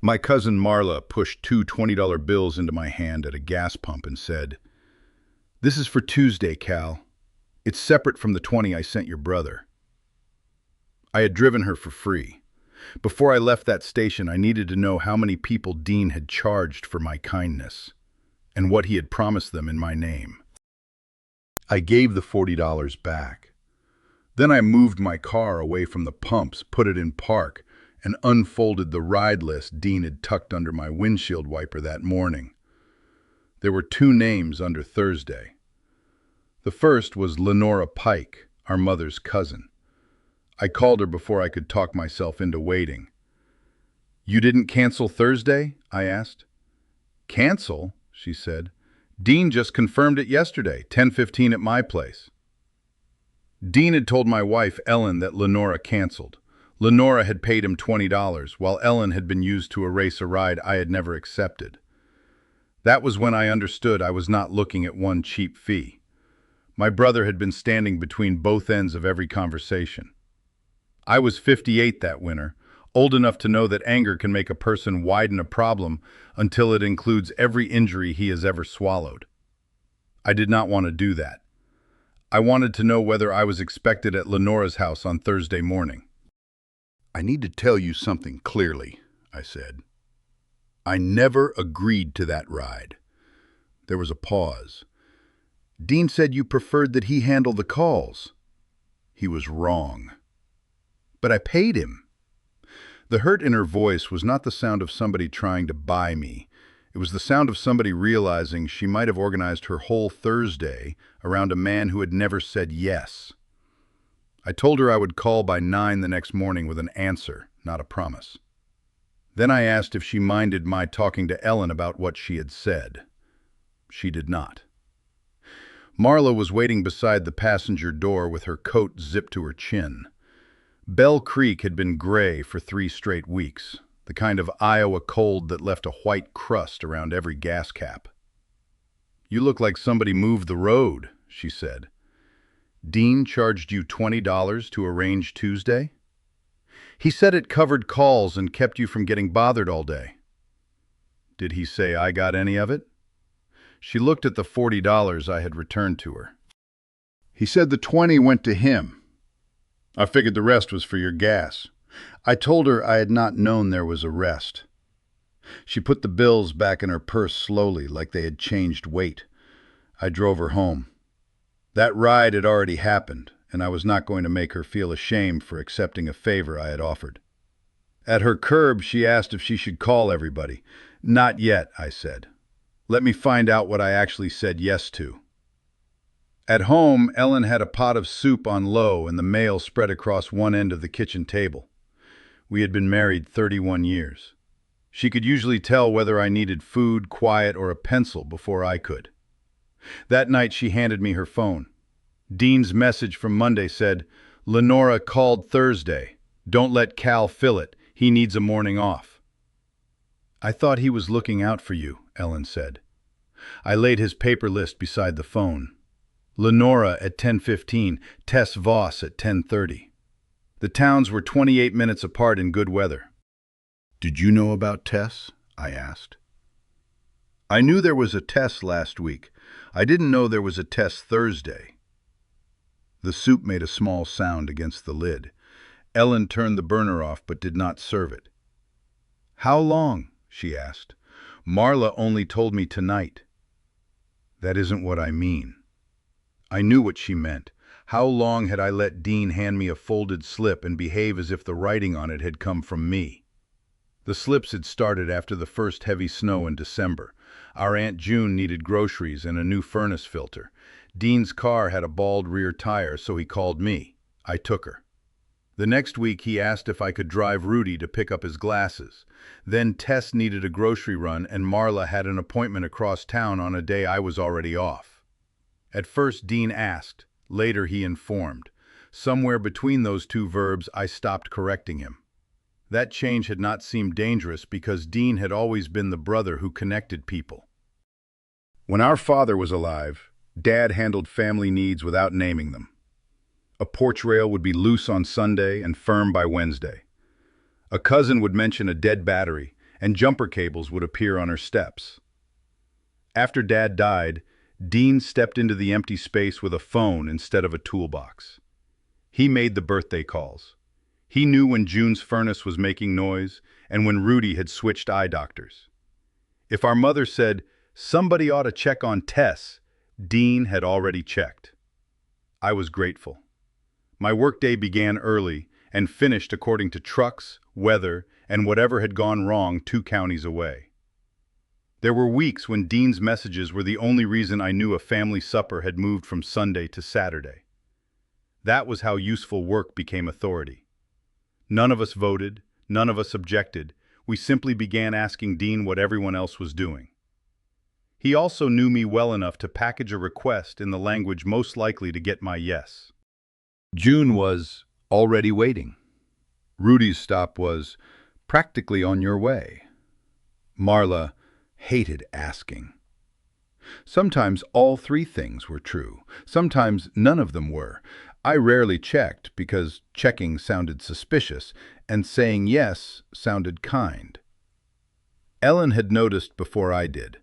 My cousin Marla pushed two $20 bills into my hand at a gas pump and said, "This is for Tuesday, Cal. It's separate from the 20 I sent your brother." I had driven her for free. Before I left that station, I needed to know how many people Dean had charged for my kindness, and what he had promised them in my name. I gave the $40 back. Then I moved my car away from the pumps, put it in park, and unfolded the ride list Dean had tucked under my windshield wiper that morning. There were two names under Thursday. The first was Lenora Pike, our mother's cousin. I called her before I could talk myself into waiting. "You didn't cancel Thursday?" I asked. "Cancel?" she said. "Dean just confirmed it yesterday, 10:15 at my place." Dean had told my wife, Ellen, that Lenora canceled. Lenora had paid him $20, while Ellen had been used to erase a ride I had never accepted. That was when I understood I was not looking at one cheap fee. My brother had been standing between both ends of every conversation. I was 58 that winter, old enough to know that anger can make a person widen a problem until it includes every injury he has ever swallowed. I did not want to do that. I wanted to know whether I was expected at Lenora's house on Thursday morning. "I need to tell you something clearly," I said. "I never agreed to that ride." There was a pause. "Dean said you preferred that he handle the calls." He was wrong. "But I paid him." The hurt in her voice was not the sound of somebody trying to buy me. It was the sound of somebody realizing she might have organized her whole Thursday around a man who had never said yes. I told her I would call by 9 the next morning with an answer, not a promise. Then I asked if she minded my talking to Ellen about what she had said. She did not. Marla was waiting beside the passenger door with her coat zipped to her chin. Bell Creek had been gray for 3 straight weeks, the kind of Iowa cold that left a white crust around every gas cap. "You look like somebody moved the road," she said. "Dean charged you $20 to arrange Tuesday? He said it covered calls and kept you from getting bothered all day." "Did he say I got any of it?" She looked at the $40 I had returned to her. "He said the 20 went to him. I figured the rest was for your gas." I told her I had not known there was a rest. She put the bills back in her purse slowly, like they had changed weight. I drove her home. That ride had already happened, and I was not going to make her feel ashamed for accepting a favor I had offered. At her curb, she asked if she should call everybody. "Not yet," I said. "Let me find out what I actually said yes to." At home, Ellen had a pot of soup on low and the mail spread across one end of the kitchen table. We had been married 31 years. She could usually tell whether I needed food, quiet, or a pencil before I could. That night she handed me her phone. Dean's message from Monday said, "Lenora called Thursday. Don't let Cal fill it. He needs a morning off." "I thought he was looking out for you," Ellen said. I laid his paper list beside the phone. Lenora at 10:15, Tess Voss at 10:30. The towns were 28 minutes apart in good weather. "Did you know about Tess?" I asked. "I knew there was a Tess last week. I didn't know there was a Tess Thursday." The soup made a small sound against the lid. Ellen turned the burner off but did not serve it. "How long?" she asked. "Marla only told me tonight." "That isn't what I mean." I knew what she meant. How long had I let Dean hand me a folded slip and behave as if the writing on it had come from me? The slips had started after the first heavy snow in December. Our Aunt June needed groceries and a new furnace filter. Dean's car had a bald rear tire, so he called me. I took her. The next week he asked if I could drive Rudy to pick up his glasses. Then Tess needed a grocery run and Marla had an appointment across town on a day I was already off. At first Dean asked, later he informed. Somewhere between those two verbs I stopped correcting him. That change had not seemed dangerous because Dean had always been the brother who connected people. When our father was alive, Dad handled family needs without naming them. A porch rail would be loose on Sunday and firm by Wednesday. A cousin would mention a dead battery, and jumper cables would appear on her steps. After Dad died, Dean stepped into the empty space with a phone instead of a toolbox. He made the birthday calls. He knew when June's furnace was making noise and when Rudy had switched eye doctors. If our mother said, "Somebody ought to check on Tess," Dean had already checked. I was grateful. My workday began early and finished according to trucks, weather, and whatever had gone wrong 2 counties away. There were weeks when Dean's messages were the only reason I knew a family supper had moved from Sunday to Saturday. That was how useful work became authority. None of us voted, none of us objected. We simply began asking Dean what everyone else was doing. He also knew me well enough to package a request in the language most likely to get my yes. June was already waiting. Rudy's stop was practically on your way. Marla hated asking. Sometimes all 3 things were true. Sometimes none of them were. I rarely checked because checking sounded suspicious and saying yes sounded kind. Ellen had noticed before I did.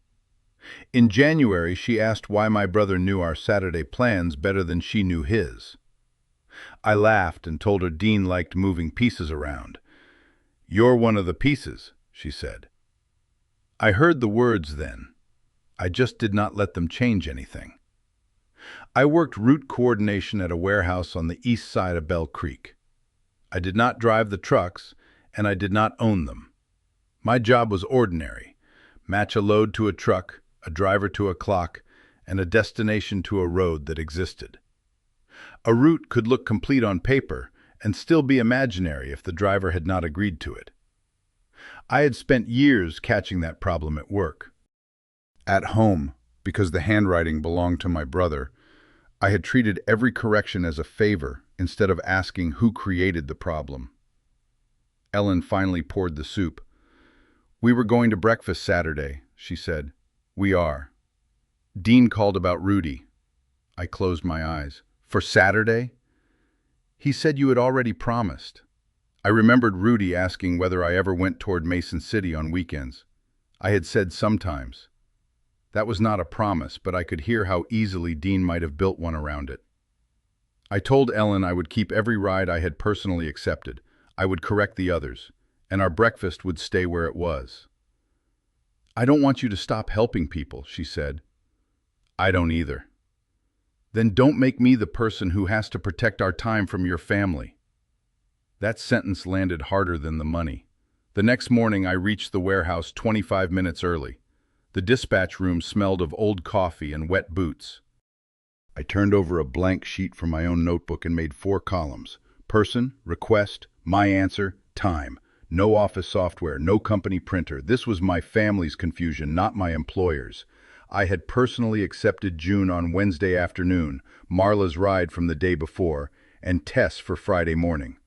In January, she asked why my brother knew our Saturday plans better than she knew his. I laughed and told her Dean liked moving pieces around. "You're one of the pieces," she said. I heard the words then. I just did not let them change anything. I worked route coordination at a warehouse on the east side of Bell Creek. I did not drive the trucks, and I did not own them. My job was ordinary: match a load to a truck, a driver to a clock, and a destination to a road that existed. A route could look complete on paper and still be imaginary if the driver had not agreed to it. I had spent years catching that problem at work. At home, because the handwriting belonged to my brother, I had treated every correction as a favor instead of asking who created the problem. Ellen finally poured the soup. "We were going to breakfast Saturday," she said. "We are." Dean called about Rudy. I closed my eyes. "For Saturday?" "He said you had already promised." I remembered Rudy asking whether I ever went toward Mason City on weekends. I had said sometimes. That was not a promise, but I could hear how easily Dean might have built one around it. I told Ellen I would keep every ride I had personally accepted. I would correct the others, and our breakfast would stay where it was. "I don't want you to stop helping people," she said. "I don't either." "Then don't make me the person who has to protect our time from your family." That sentence landed harder than the money. The next morning I reached the warehouse 25 minutes early. The dispatch room smelled of old coffee and wet boots. I turned over a blank sheet from my own notebook and made 4 columns. Person, request, my answer, time. No office software, no company printer. This was my family's confusion, not my employer's. I had personally accepted June on Wednesday afternoon, Marla's ride from the day before, and Tess for Friday morning.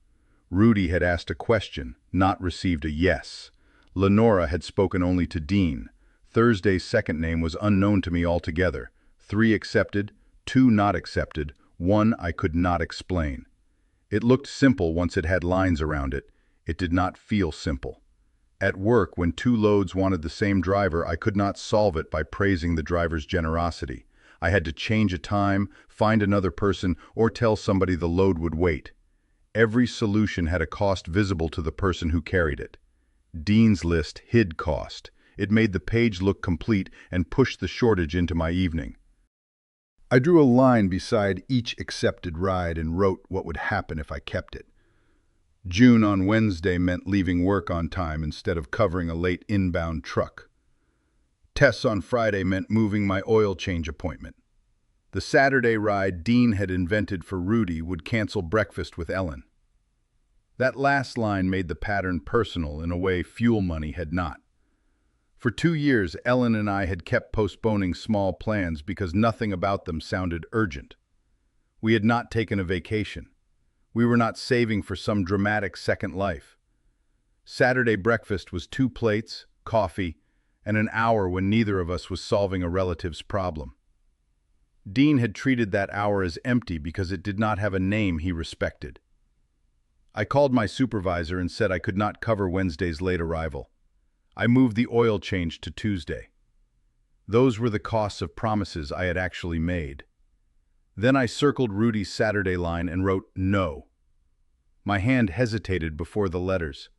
Rudy had asked a question, not received a yes. Lenora had spoken only to Dean. Thursday's second name was unknown to me altogether. 3 accepted, 2 not accepted, 1 I could not explain. It looked simple once it had lines around it. It did not feel simple. At work, when 2 loads wanted the same driver, I could not solve it by praising the driver's generosity. I had to change a time, find another person, or tell somebody the load would wait. Every solution had a cost visible to the person who carried it. Dean's list hid cost. It made the page look complete and pushed the shortage into my evening. I drew a line beside each accepted ride and wrote what would happen if I kept it. June on Wednesday meant leaving work on time instead of covering a late inbound truck. Tess on Friday meant moving my oil change appointment. The Saturday ride Dean had invented for Rudy would cancel breakfast with Ellen. That last line made the pattern personal in a way fuel money had not. For 2 years, Ellen and I had kept postponing small plans because nothing about them sounded urgent. We had not taken a vacation. We were not saving for some dramatic second life. Saturday breakfast was 2 plates, coffee, and an hour when neither of us was solving a relative's problem. Dean had treated that hour as empty because it did not have a name he respected. I called my supervisor and said I could not cover Wednesday's late arrival. I moved the oil change to Tuesday. Those were the costs of promises I had actually made. Then I circled Rudy's Saturday line and wrote no. My hand hesitated before the letters.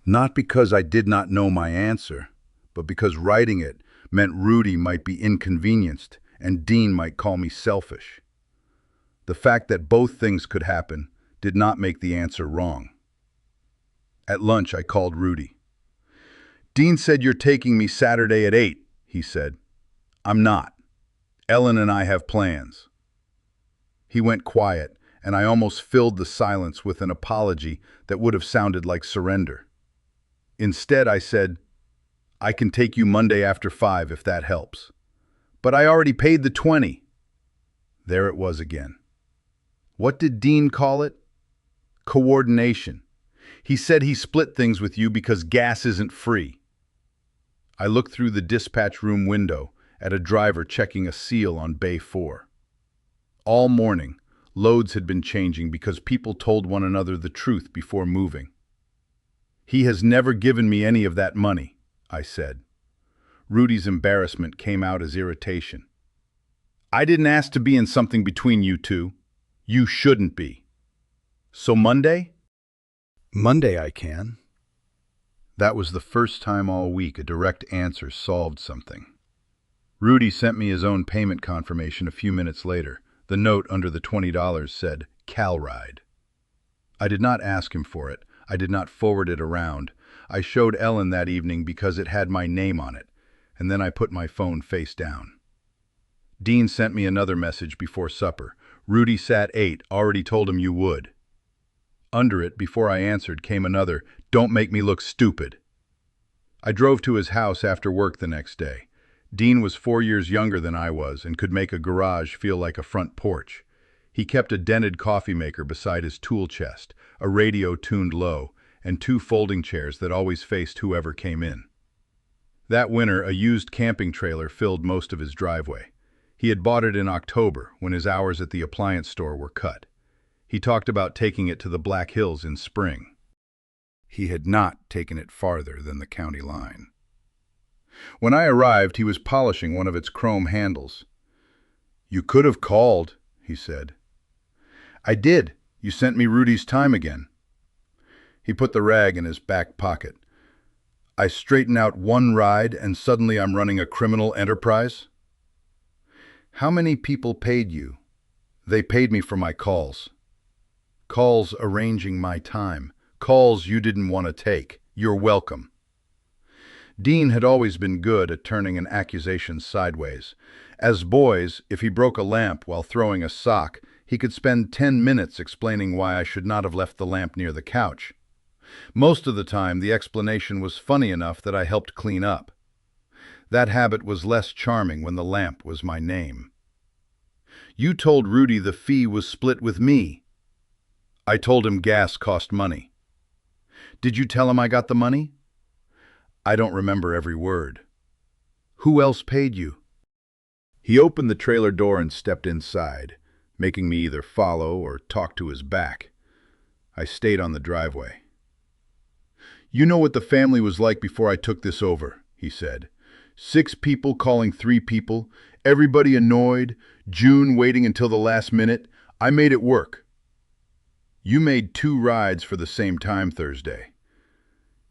Not because I did not know my answer, but because writing it meant Rudy might be inconvenienced and Dean might call me selfish. The fact that both things could happen did not make the answer wrong. At lunch, I called Rudy. Dean said you're taking me Saturday at 8, he said. I'm not. Ellen and I have plans. He went quiet, and I almost filled the silence with an apology that would have sounded like surrender. Instead, I said, I can take you Monday after 5 if that helps. But I already paid the 20. There it was again. What did Dean call it? Coordination. He said he split things with you because gas isn't free. I looked through the dispatch room window at a driver checking a seal on Bay 4. All morning, loads had been changing because people told one another the truth before moving. He has never given me any of that money, I said. Rudy's embarrassment came out as irritation. I didn't ask to be in something between you two. You shouldn't be. So Monday? Monday I can. That was the first time all week a direct answer solved something. Rudy sent me his own payment confirmation a few minutes later. The note under the $20 said, Cal Ride. I did not ask him for it. I did not forward it around. I showed Ellen that evening because it had my name on it, and then I put my phone face down. Dean sent me another message before supper. Rudy sat 8, already told him you would. Under it, before I answered, came another, don't make me look stupid. I drove to his house after work the next day. Dean was 4 years younger than I was and could make a garage feel like a front porch. He kept a dented coffee maker beside his tool chest, a radio tuned low, and 2 folding chairs that always faced whoever came in. That winter, a used camping trailer filled most of his driveway. He had bought it in October when his hours at the appliance store were cut. He talked about taking it to the Black Hills in spring. He had not taken it farther than the county line. When I arrived, he was polishing one of its chrome handles. You could have called, he said. I did. You sent me Rudy's time again. He put the rag in his back pocket. I straighten out one ride and suddenly I'm running a criminal enterprise? How many people paid you? They paid me for my calls. Calls arranging my time. Calls you didn't want to take. You're welcome. Dean had always been good at turning an accusation sideways. As boys, if he broke a lamp while throwing a sock, he could spend 10 minutes explaining why I should not have left the lamp near the couch. Most of the time, the explanation was funny enough that I helped clean up. That habit was less charming when the lamp was my name. You told Rudy the fee was split with me. I told him gas cost money. Did you tell him I got the money? I don't remember every word. Who else paid you? He opened the trailer door and stepped inside, making me either follow or talk to his back. I stayed on the driveway. You know what the family was like before I took this over, he said. 6 people calling 3 people, everybody annoyed, June waiting until the last minute. I made it work. You made 2 rides for the same time Thursday.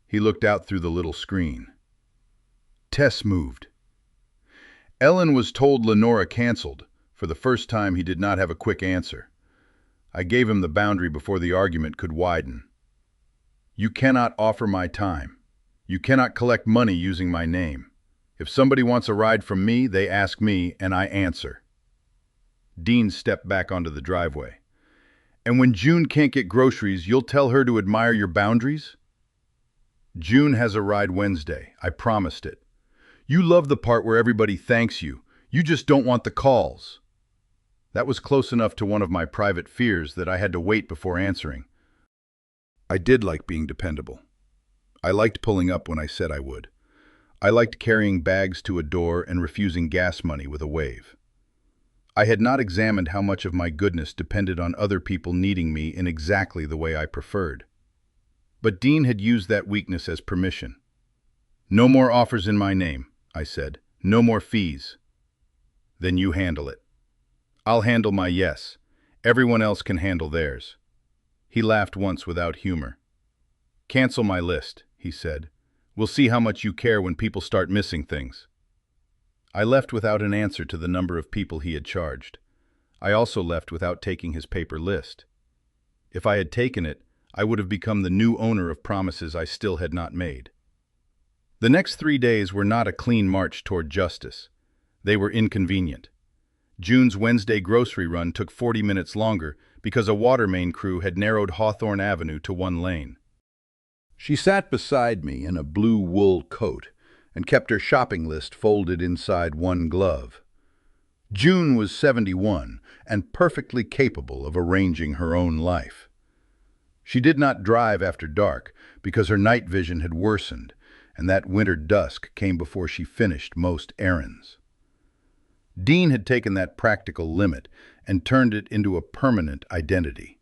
He looked out through the little screen. Tess moved. Ellen was told Lenora canceled. For the first time, he did not have a quick answer. I gave him the boundary before the argument could widen. You cannot offer my time. You cannot collect money using my name. If somebody wants a ride from me, they ask me, and I answer. Dean stepped back onto the driveway. And when June can't get groceries, you'll tell her to admire your boundaries? June has a ride Wednesday. I promised it. You love the part where everybody thanks you. You just don't want the calls. That was close enough to one of my private fears that I had to wait before answering. I did like being dependable. I liked pulling up when I said I would. I liked carrying bags to a door and refusing gas money with a wave. I had not examined how much of my goodness depended on other people needing me in exactly the way I preferred. But Dean had used that weakness as permission. No more offers in my name, I said. No more fees. Then you handle it. I'll handle my yes. Everyone else can handle theirs. He laughed once without humor. Cancel my list, he said. We'll see how much you care when people start missing things. I left without an answer to the number of people he had charged. I also left without taking his paper list. If I had taken it, I would have become the new owner of promises I still had not made. The next 3 days were not a clean march toward justice. They were inconvenient. June's Wednesday grocery run took 40 minutes longer because a water main crew had narrowed Hawthorne Avenue to 1 lane. She sat beside me in a blue wool coat and kept her shopping list folded inside one glove. June was 71 and perfectly capable of arranging her own life. She did not drive after dark because her night vision had worsened, and that winter dusk came before she finished most errands. Dean had taken that practical limit and turned it into a permanent identity.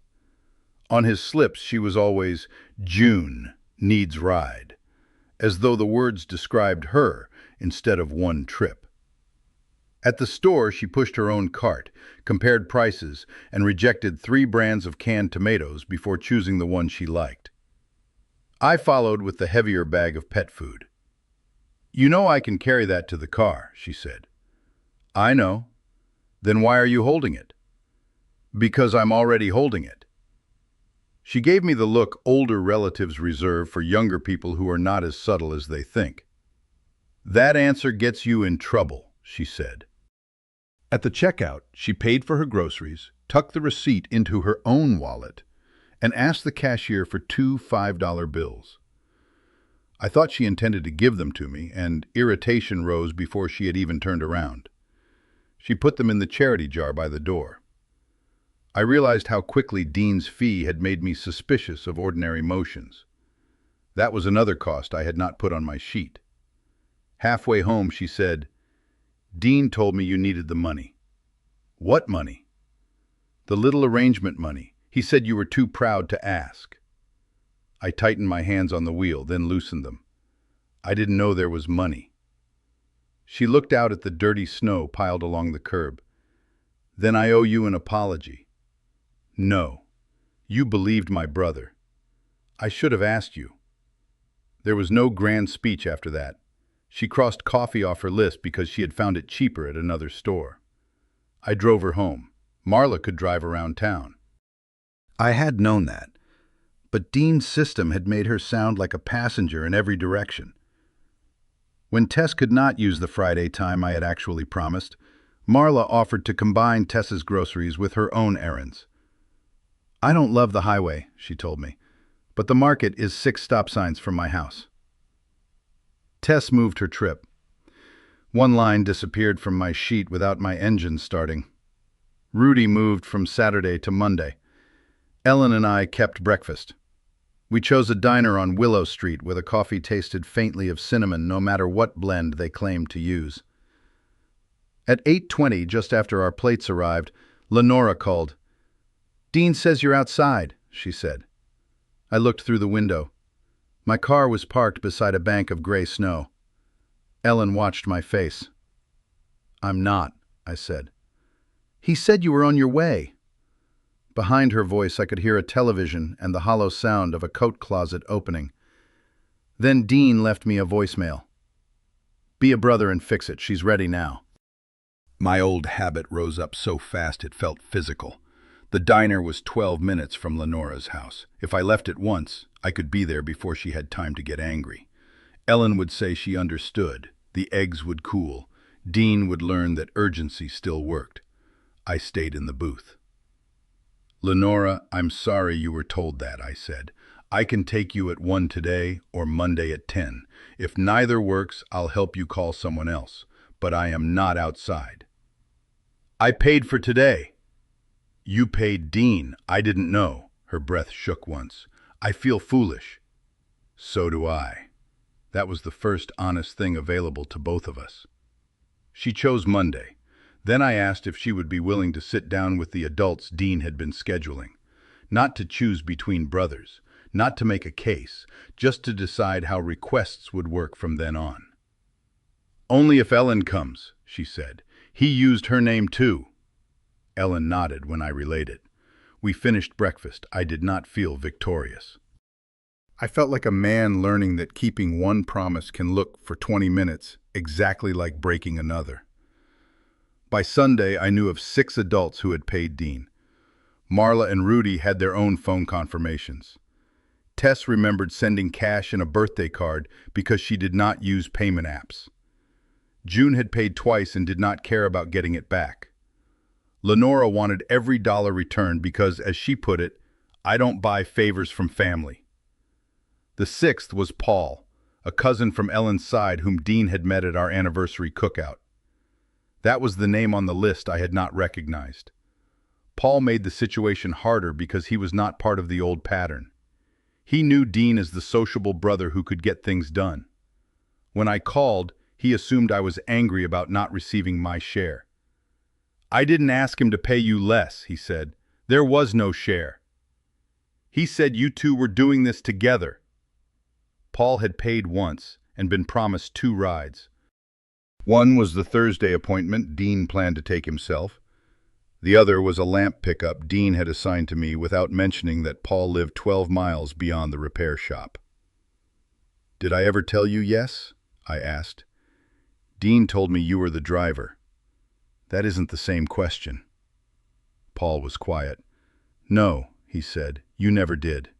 On his slips she was always, "June needs ride," as though the words described her instead of one trip. At the store she pushed her own cart, compared prices, and rejected 3 brands of canned tomatoes before choosing the one she liked. I followed with the heavier bag of pet food. "You know I can carry that to the car," she said. "I know. Then why are you holding it?" "Because I'm already holding it." She gave me the look older relatives reserve for younger people who are not as subtle as they think. "That answer gets you in trouble," she said. At the checkout, she paid for her groceries, tucked the receipt into her own wallet, and asked the cashier for 2 $5 bills. I thought she intended to give them to me, and irritation rose before she had even turned around. She put them in the charity jar by the door. I realized how quickly Dean's fee had made me suspicious of ordinary motions. That was another cost I had not put on my sheet. Halfway home, she said, "Dean told me you needed the money." "What money?" "The little arrangement money. He said you were too proud to ask." I tightened my hands on the wheel, then loosened them. I didn't know there was money. She looked out at the dirty snow piled along the curb. "Then I owe you an apology." "No. You believed my brother. I should have asked you." There was no grand speech after that. She crossed coffee off her list because she had found it cheaper at another store. I drove her home. Marla could drive around town. I had known that, but Dean's system had made her sound like a passenger in every direction. When Tess could not use the Friday time I had actually promised, Marla offered to combine Tess's groceries with her own errands. "I don't love the highway," she told me, "but the market is 6 stop signs from my house." Tess moved her trip. One line disappeared from my sheet without my engine starting. Rudy moved from Saturday to Monday. Ellen and I kept breakfast. We chose a diner on Willow Street where the coffee tasted faintly of cinnamon no matter what blend they claimed to use. At 8:20, just after our plates arrived, Lenora called. "Dean says you're outside," she said. I looked through the window. My car was parked beside a bank of gray snow. Ellen watched my face. "I'm not," I said. "He said you were on your way." Behind her voice I could hear a television and the hollow sound of a coat closet opening. Then Dean left me a voicemail. "Be a brother and fix it. She's ready now." My old habit rose up so fast it felt physical. The diner was 12 minutes from Lenora's house. If I left at once, I could be there before she had time to get angry. Ellen would say she understood. The eggs would cool. Dean would learn that urgency still worked. I stayed in the booth. "Lenora, I'm sorry you were told that," I said. "I can take you at 1 today or Monday at 10. If neither works, I'll help you call someone else. But I am not outside." "I paid for today." "You paid Dean. I didn't know." Her breath shook once. "I feel foolish." "So do I." That was the first honest thing available to both of us. She chose Monday. Then I asked if she would be willing to sit down with the adults Dean had been scheduling. Not to choose between brothers, not to make a case, just to decide how requests would work from then on. "Only if Ellen comes," she said. "He used her name too." Ellen nodded when I relayed it. We finished breakfast. I did not feel victorious. I felt like a man learning that keeping one promise can look for 20 minutes exactly like breaking another. By Sunday, I knew of 6 adults who had paid Dean. Marla and Rudy had their own phone confirmations. Tess remembered sending cash and a birthday card because she did not use payment apps. June had paid twice and did not care about getting it back. Lenora wanted every dollar returned because, as she put it, "I don't buy favors from family." The 6th was Paul, a cousin from Ellen's side whom Dean had met at our anniversary cookout. That was the name on the list I had not recognized. Paul made the situation harder because he was not part of the old pattern. He knew Dean as the sociable brother who could get things done. When I called, he assumed I was angry about not receiving my share. "I didn't ask him to pay you less," he said. "There was no share. He said you two were doing this together." Paul had paid once and been promised 2 rides. One was the Thursday appointment Dean planned to take himself. The other was a lamp pickup Dean had assigned to me without mentioning that Paul lived 12 miles beyond the repair shop. "Did I ever tell you yes?" I asked. "Dean told me you were the driver." "That isn't the same question." Paul was quiet. "No," he said, "you never did.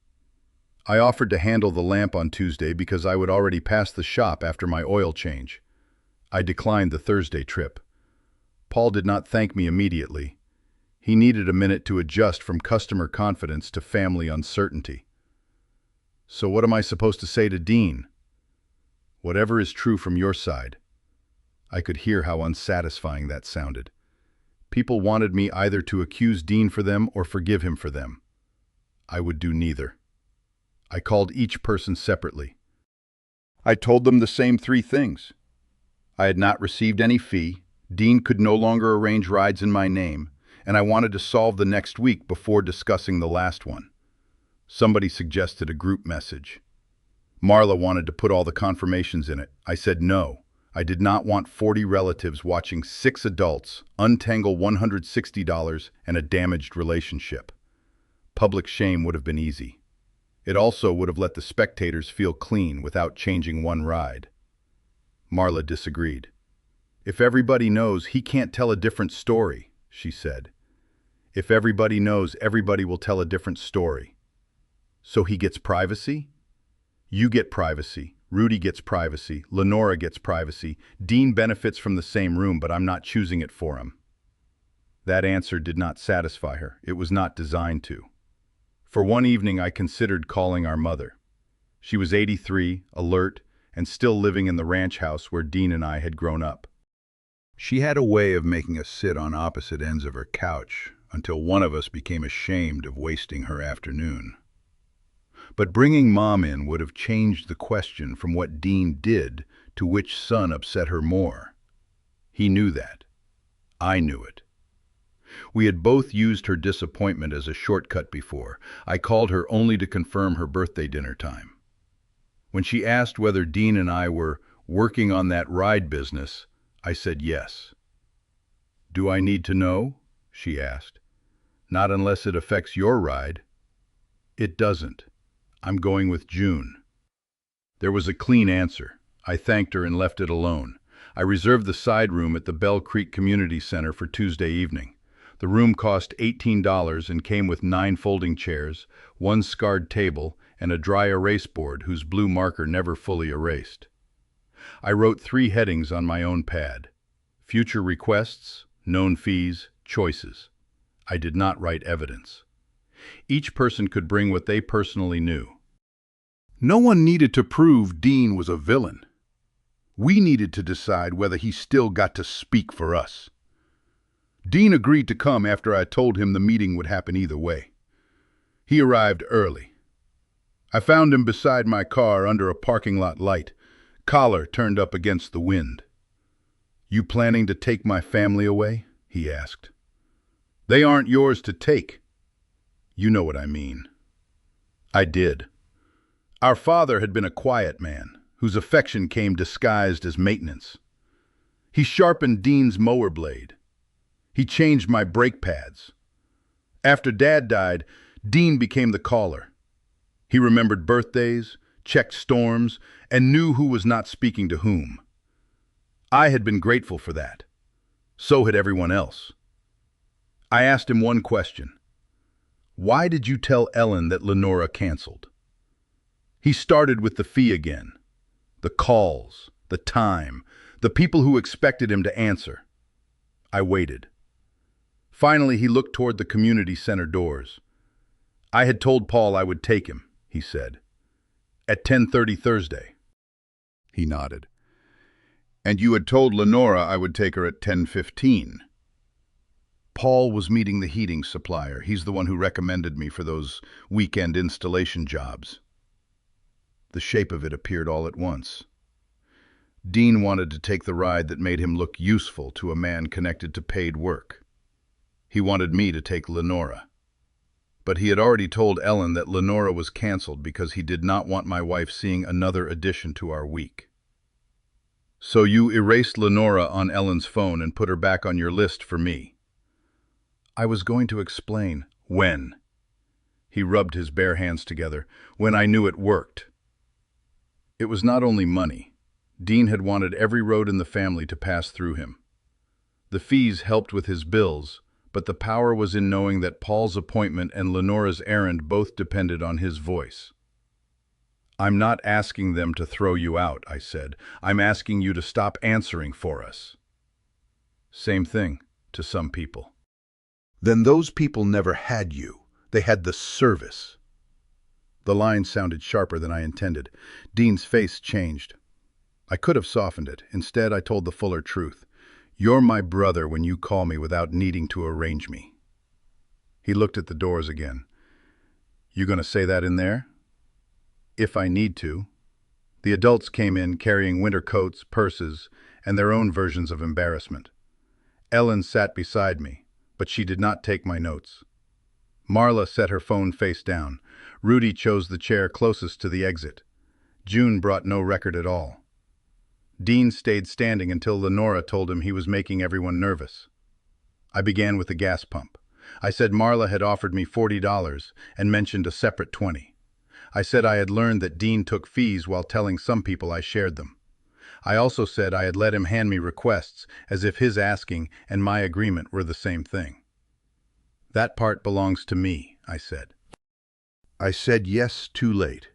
I offered to handle the lamp on Tuesday because I would already pass the shop after my oil change. I declined the Thursday trip. Paul did not thank me immediately. He needed a minute to adjust from customer confidence to family uncertainty. So what am I supposed to say to Dean? Whatever is true from your side. I could hear how unsatisfying that sounded. People wanted me either to accuse Dean for them or forgive him for them. I would do neither. I called each person separately. I told them the same 3 things. I had not received any fee, Dean could no longer arrange rides in my name, and I wanted to solve the next week before discussing the last one. Somebody suggested a group message. Marla wanted to put all the confirmations in it. I said no. I did not want 40 relatives watching 6 adults untangle $160 and a damaged relationship. Public shame would have been easy. It also would have let the spectators feel clean without changing one ride. Marla disagreed. "If everybody knows, he can't tell a different story," she said. "If everybody knows, everybody will tell a different story. So he gets privacy? You get privacy. Rudy gets privacy. Lenora gets privacy. Dean benefits from the same room, but I'm not choosing it for him." That answer did not satisfy her. It was not designed to. For one evening, I considered calling our mother. She was 83, alert, and still living in the ranch house where Dean and I had grown up. She had a way of making us sit on opposite ends of her couch until one of us became ashamed of wasting her afternoon. But bringing Mom in would have changed the question from what Dean did to which son upset her more. He knew that. I knew it. We had both used her disappointment as a shortcut before. I called her only to confirm her birthday dinner time. When she asked whether Dean and I were working on that ride business, I said yes. "Do I need to know?" she asked. "Not unless it affects your ride." "It doesn't. I'm going with June." There was a clean answer. I thanked her and left it alone. I reserved the side room at the Bell Creek Community Center for Tuesday evening. The room cost $18 and came with 9 folding chairs, 1 scarred table, and a dry erase board whose blue marker never fully erased. I wrote 3 headings on my own pad: future requests, known fees, choices. I did not write evidence. Each person could bring what they personally knew. No one needed to prove Dean was a villain. We needed to decide whether he still got to speak for us. Dean agreed to come after I told him the meeting would happen either way. He arrived early. I found him beside my car under a parking lot light, collar turned up against the wind. "You planning to take my family away?" he asked. "They aren't yours to take." "You know what I mean." I did. Our father had been a quiet man, whose affection came disguised as maintenance. He sharpened Dean's mower blade. He changed my brake pads. After Dad died, Dean became the caller. He remembered birthdays, checked storms, and knew who was not speaking to whom. I had been grateful for that. So had everyone else. I asked him one question. Why did you tell Ellen that Lenora canceled? He started with the fee again. The calls, the time, the people who expected him to answer. I waited. Finally, he looked toward the community center doors. I had told Paul I would take him, he said. At 10:30 Thursday. He nodded. And you had told Lenora I would take her at 10:15. Paul was meeting the heating supplier. He's the one who recommended me for those weekend installation jobs. The shape of it appeared all at once. Dean wanted to take the ride that made him look useful to a man connected to paid work. He wanted me to take Lenora. But he had already told Ellen that Lenora was canceled because he did not want my wife seeing another addition to our week. So you erased Lenora on Ellen's phone and put her back on your list for me. I was going to explain. When? He rubbed his bare hands together. When I knew it worked. It was not only money. Dean had wanted every road in the family to pass through him. The fees helped with his bills, but the power was in knowing that Paul's appointment and Lenora's errand both depended on his voice. I'm not asking them to throw you out, I said. I'm asking you to stop answering for us. Same thing to some people. Then those people never had you. They had the service. The line sounded sharper than I intended. Dean's face changed. I could have softened it. Instead, I told the fuller truth. You're my brother when you call me without needing to arrange me. He looked at the doors again. You gonna say that in there? If I need to. The adults came in carrying winter coats, purses, and their own versions of embarrassment. Ellen sat beside me, but she did not take my notes. Marla set her phone face down. Rudy chose the chair closest to the exit. June brought no record at all. Dean stayed standing until Lenora told him he was making everyone nervous. I began with the gas pump. I said Marla had offered me $40 and mentioned a separate $20. I said I had learned that Dean took fees while telling some people I shared them. I also said I had let him hand me requests as if his asking and my agreement were the same thing. That part belongs to me, I said. I said yes too late,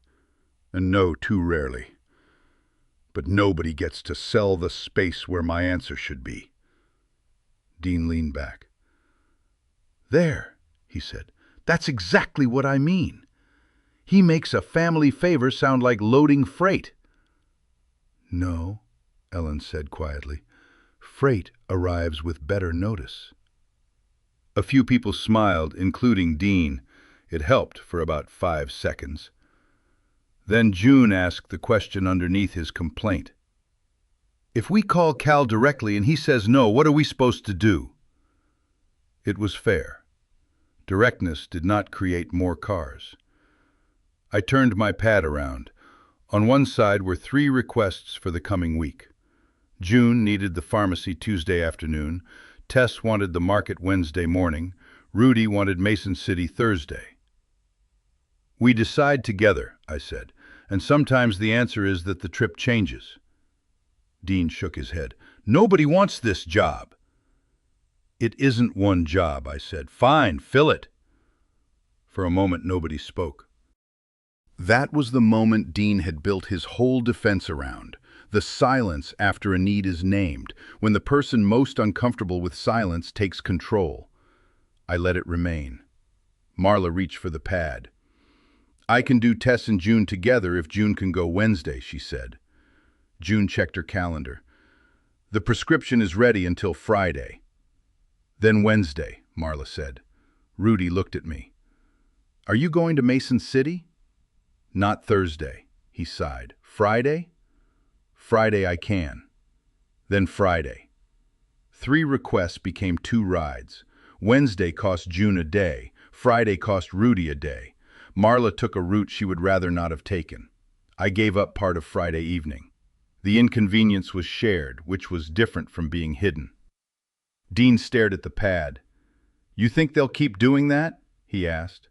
and no too rarely. But nobody gets to sell the space where my answer should be. Dean leaned back. There, he said, that's exactly what I mean. He makes a family favor sound like loading freight. No, Ellen said quietly. Freight arrives with better notice. A few people smiled, including Dean. It helped for about 5 seconds. Then June asked the question underneath his complaint. If we call Cal directly and he says no, what are we supposed to do? It was fair. Directness did not create more cars. I turned my pad around. On one side were 3 requests for the coming week. June needed the pharmacy Tuesday afternoon. Tess wanted the market Wednesday morning. Rudy wanted Mason City Thursday. We decide together, I said, and sometimes the answer is that the trip changes. Dean shook his head. Nobody wants this job. It isn't one job, I said. Fine, fill it. For a moment, nobody spoke. That was the moment Dean had built his whole defense around. The silence after a need is named, when the person most uncomfortable with silence takes control. I let it remain. Marla reached for the pad. I can do Tess and June together if June can go Wednesday, she said. June checked her calendar. The prescription is ready until Friday. Then Wednesday, Marla said. Rudy looked at me. Are you going to Mason City? Not Thursday, he sighed. Friday? Friday I can. Then Friday. 3 requests became 2 rides. Wednesday cost June a day. Friday cost Rudy a day. Marla took a route she would rather not have taken. I gave up part of Friday evening. The inconvenience was shared, which was different from being hidden. Dean stared at the pad. "You think they'll keep doing that?" he asked.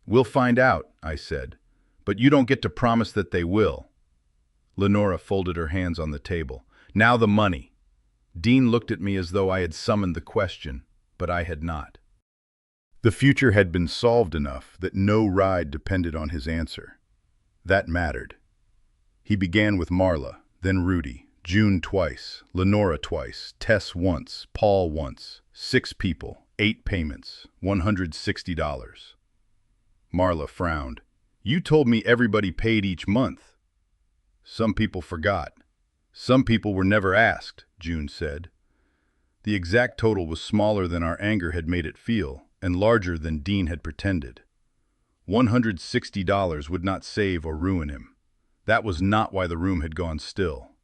"We'll find out," I said. "But you don't get to promise that they will." Lenora folded her hands on the table. "Now the money." Dean looked at me as though I had summoned the question, but I had not. The future had been solved enough that no ride depended on his answer. That mattered. He began with Marla, then Rudy, June twice, Lenora twice, Tess once, Paul once, 6 people, 8 payments, $160. Marla frowned. "You told me everybody paid each month." "Some people forgot. Some people were never asked," June said. The exact total was smaller than our anger had made it feel, and larger than Dean had pretended. $160 would not save or ruin him. That was not why the room had gone still.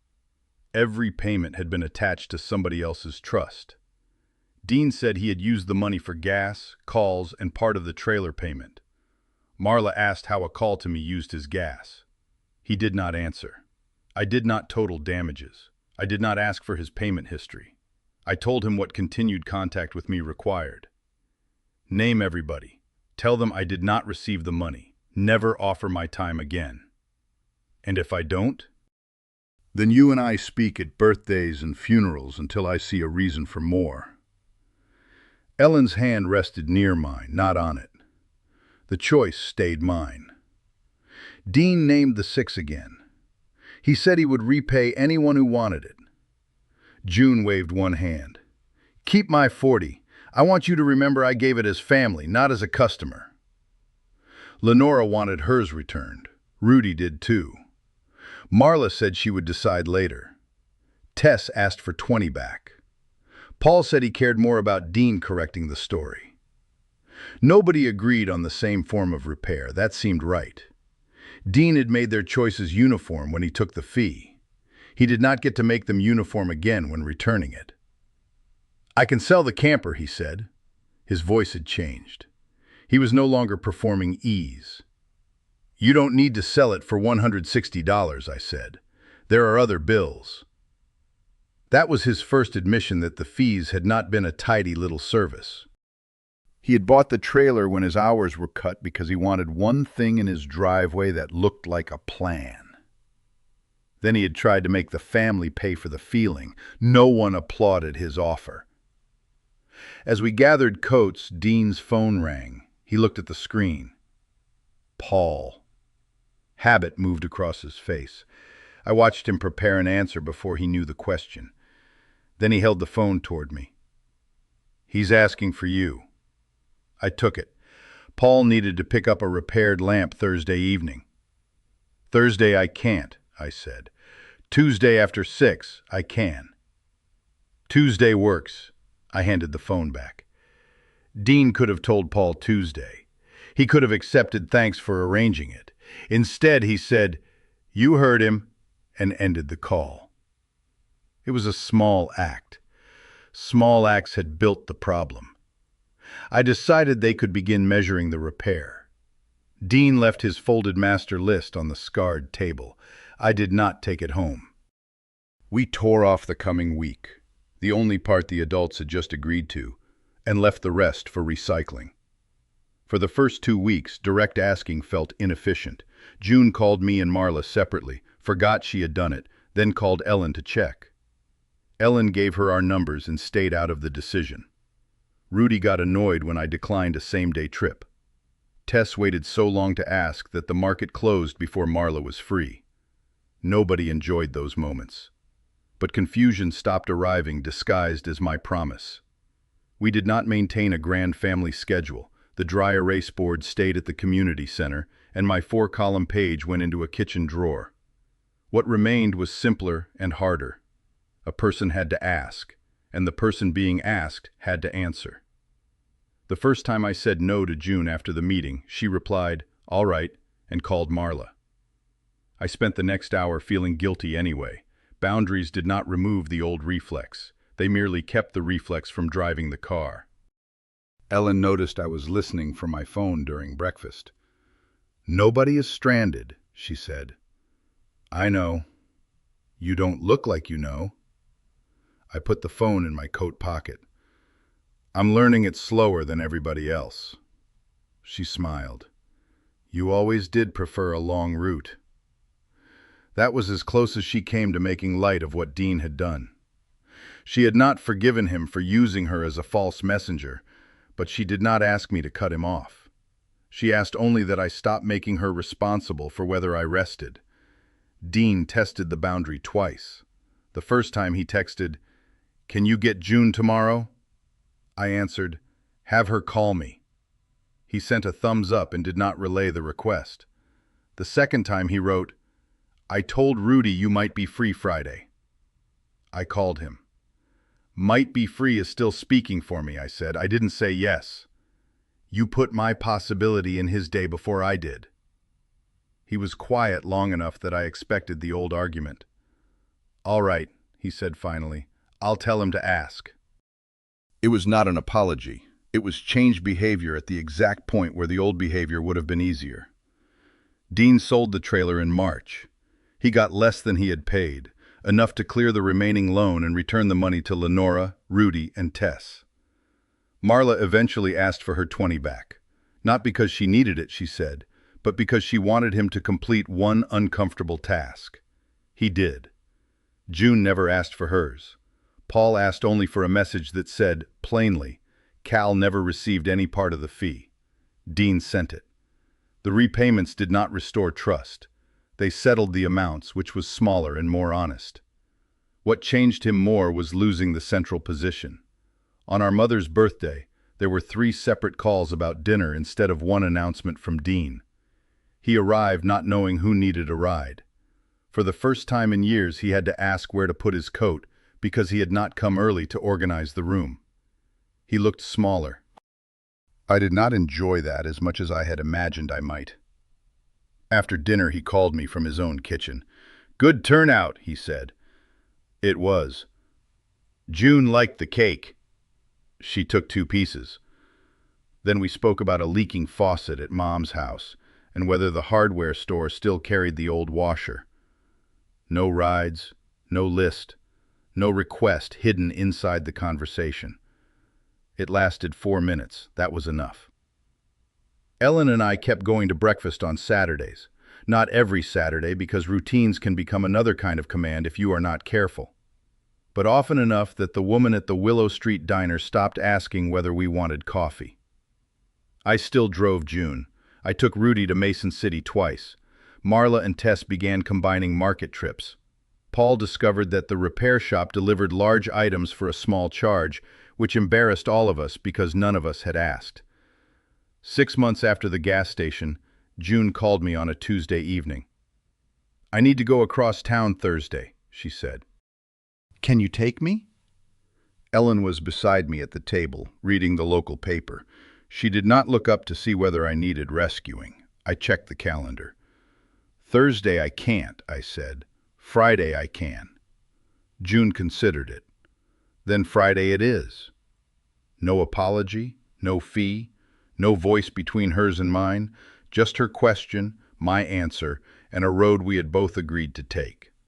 Every payment had been attached to somebody else's trust. Dean said he had used the money for gas, calls, and part of the trailer payment. Marla asked how a call to me used his gas. He did not answer. I did not total damages. I did not ask for his payment history. I told him what continued contact with me required. Name everybody. Tell them I did not receive the money. Never offer my time again. And if I don't? Then you and I speak at birthdays and funerals until I see a reason for more. Ellen's hand rested near mine, not on it. The choice stayed mine. Dean named the 6 again. He said he would repay anyone who wanted it. June waved one hand. "Keep my 40. I want you to remember I gave it as family, not as a customer." Lenora wanted hers returned. Rudy did too. Marla said she would decide later. Tess asked for 20 back. Paul said he cared more about Dean correcting the story. Nobody agreed on the same form of repair. That seemed right. Dean had made their choices uniform when he took the fee. He did not get to make them uniform again when returning it. "I can sell the camper," he said. His voice had changed. He was no longer performing ease. "You don't need to sell it for $160, I said. "There are other bills." That was his first admission that the fees had not been a tidy little service. He had bought the trailer when his hours were cut because he wanted one thing in his driveway that looked like a plan. Then he had tried to make the family pay for the feeling. No one applauded his offer. As we gathered coats, Dean's phone rang. He looked at the screen. Paul. Habit moved across his face. I watched him prepare an answer before he knew the question. Then he held the phone toward me. "He's asking for you." I took it. Paul needed to pick up a repaired lamp Thursday evening. "Thursday I can't," I said. "Tuesday after 6, I can." "Tuesday works." I handed the phone back. Dean could have told Paul Tuesday. He could have accepted thanks for arranging it. Instead, he said, "You heard him," and ended the call. It was a small act. Small acts had built the problem. I decided they could begin measuring the repair. Dean left his folded master list on the scarred table. I did not take it home. We tore off the coming week, the only part the adults had just agreed to, and left the rest for recycling. For the first 2 weeks, direct asking felt inefficient. June called me and Marla separately, forgot she had done it, then called Ellen to check. Ellen gave her our numbers and stayed out of the decision. Rudy got annoyed when I declined a same-day trip. Tess waited so long to ask that the market closed before Marla was free. Nobody enjoyed those moments. But confusion stopped arriving, disguised as my promise. We did not maintain a grand family schedule. The dry erase board stayed at the community center, and my 4-column page went into a kitchen drawer. What remained was simpler and harder. A person had to ask, and the person being asked had to answer. The first time I said no to June after the meeting, she replied, "All right," and called Marla. I spent the next hour feeling guilty anyway. Boundaries did not remove the old reflex. They merely kept the reflex from driving the car. Ellen noticed I was listening from my phone during breakfast. "Nobody is stranded," she said. I know. You don't look like you know. I put the phone in my coat pocket. I'm learning it slower than everybody else. She smiled. You always did prefer a long route. That was as close as she came to making light of what Dean had done. She had not forgiven him for using her as a false messenger, but she did not ask me to cut him off. She asked only that I stop making her responsible for whether I rested. Dean tested the boundary twice. The first time he texted, "Can you get June tomorrow?" I answered, "Have her call me." He sent a thumbs up and did not relay the request. The second time he wrote, "I told Rudy you might be free Friday." I called him. "Might be free is still speaking for me," I said. "I didn't say yes. You put my possibility in his day before I did." He was quiet long enough that I expected the old argument. "All right," he said finally. "I'll tell him to ask." It was not an apology. It was changed behavior at the exact point where the old behavior would have been easier. Dean sold the trailer in March. He got less than he had paid, enough to clear the remaining loan and return the money to Lenora, Rudy, and Tess. Marla eventually asked for her 20 back. Not because she needed it, she said, but because she wanted him to complete one uncomfortable task. He did. June never asked for hers. Paul asked only for a message that said, plainly, Cal never received any part of the fee. Dean sent it. The repayments did not restore trust. They settled the amounts, which was smaller and more honest. What changed him more was losing the central position. On our mother's birthday, there were 3 separate calls about dinner instead of one announcement from Dean. He arrived not knowing who needed a ride. For the first time in years, he had to ask where to put his coat because he had not come early to organize the room. He looked smaller. I did not enjoy that as much as I had imagined I might. After dinner, he called me from his own kitchen. "Good turnout," he said. It was. June liked the cake. She took 2 pieces. Then we spoke about a leaking faucet at Mom's house and whether the hardware store still carried the old washer. No rides, no list, no request hidden inside the conversation. It lasted 4 minutes. That was enough. Ellen and I kept going to breakfast on Saturdays. Not every Saturday, because routines can become another kind of command if you are not careful. But often enough that the woman at the Willow Street diner stopped asking whether we wanted coffee. I still drove June. I took Rudy to Mason City twice. Marla and Tess began combining market trips. Paul discovered that the repair shop delivered large items for a small charge, which embarrassed all of us because none of us had asked. 6 months after the gas station, June called me on a Tuesday evening. "I need to go across town Thursday," she said. "Can you take me?" Ellen was beside me at the table, reading the local paper. She did not look up to see whether I needed rescuing. I checked the calendar. "Thursday I can't," I said. "Friday I can." June considered it. "Then Friday it is." No apology, no fee, no voice between hers and mine, just her question, my answer, and a road we had both agreed to take.